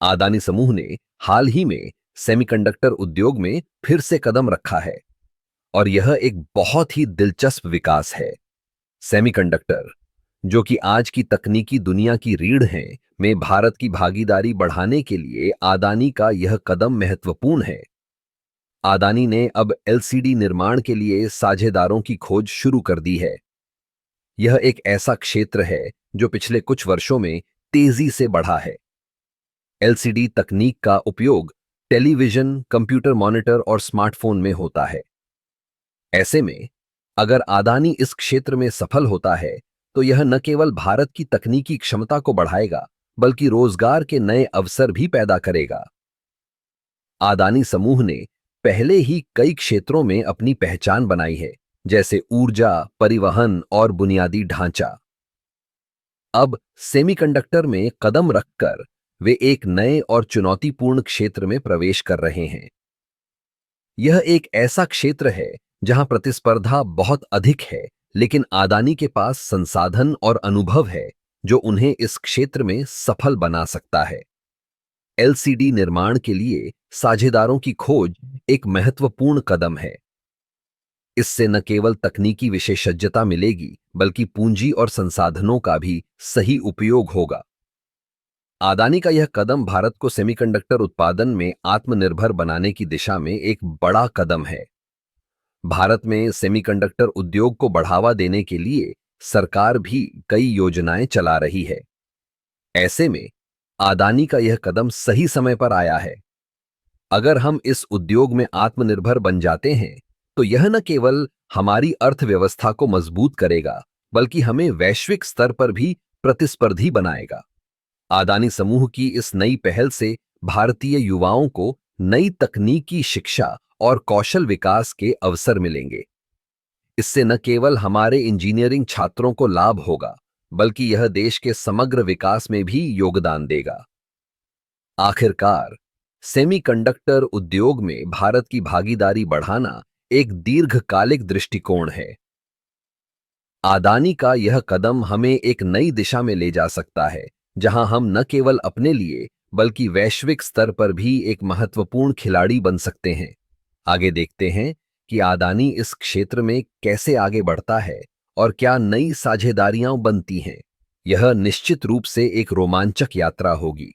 अदानी समूह ने हाल ही में सेमीकंडक्टर उद्योग में फिर से कदम रखा है और यह एक बहुत ही दिलचस्प विकास है। सेमीकंडक्टर, जो कि आज की तकनीकी दुनिया की रीढ़ हैं, में भारत की भागीदारी बढ़ाने के लिए अदानी का यह कदम महत्वपूर्ण है। अदानी ने अब एलसीडी निर्माण के लिए साझेदारों की खोज शुरू कर दी है। यह एक ऐसा क्षेत्र है जो पिछले कुछ वर्षों में तेजी से बढ़ा है। एलसीडी तकनीक का उपयोग टेलीविजन, कंप्यूटर मॉनिटर और स्मार्टफोन में होता है। ऐसे में अगर अदानी इस क्षेत्र में सफल होता है तो यह न केवल भारत की तकनीकी क्षमता को बढ़ाएगा बल्कि रोजगार के नए अवसर भी पैदा करेगा। अदानी समूह ने पहले ही कई क्षेत्रों में अपनी पहचान बनाई है, जैसे ऊर्जा, परिवहन और बुनियादी ढांचा। अब सेमीकंडक्टर में कदम रखकर वे एक नए और चुनौतीपूर्ण क्षेत्र में प्रवेश कर रहे हैं। यह एक ऐसा क्षेत्र है जहां प्रतिस्पर्धा बहुत अधिक है, लेकिन अदानी के पास संसाधन और अनुभव है जो उन्हें इस क्षेत्र में सफल बना सकता है। एलसीडी निर्माण के लिए साझेदारों की खोज एक महत्वपूर्ण कदम है। इससे न केवल तकनीकी विशेषज्ञता मिलेगी बल्कि पूंजी और संसाधनों का भी सही उपयोग होगा। अदानी का यह कदम भारत को सेमीकंडक्टर उत्पादन में आत्मनिर्भर बनाने की दिशा में एक बड़ा कदम है। भारत में सेमीकंडक्टर उद्योग को बढ़ावा देने के लिए सरकार भी कई योजनाएं चला रही है। ऐसे में अदानी का यह कदम सही समय पर आया है। अगर हम इस उद्योग में आत्मनिर्भर बन जाते हैं तो यह न केवल हमारी अर्थव्यवस्था को मजबूत करेगा बल्कि हमें वैश्विक स्तर पर भी प्रतिस्पर्धी बनाएगा। अदानी समूह की इस नई पहल से भारतीय युवाओं को नई तकनीकी शिक्षा और कौशल विकास के अवसर मिलेंगे। इससे न केवल हमारे इंजीनियरिंग छात्रों को लाभ होगा बल्कि यह देश के समग्र विकास में भी योगदान देगा। आखिरकार, सेमीकंडक्टर उद्योग में भारत की भागीदारी बढ़ाना एक दीर्घकालिक दृष्टिकोण है। अदानी का यह कदम हमें एक नई दिशा में ले जा सकता है, जहां हम न केवल अपने लिए बल्कि वैश्विक स्तर पर भी एक महत्वपूर्ण खिलाड़ी बन सकते हैं। आगे देखते हैं कि अदानी इस क्षेत्र में कैसे आगे बढ़ता है और क्या नई साझेदारियां बनती हैं। यह निश्चित रूप से एक रोमांचक यात्रा होगी।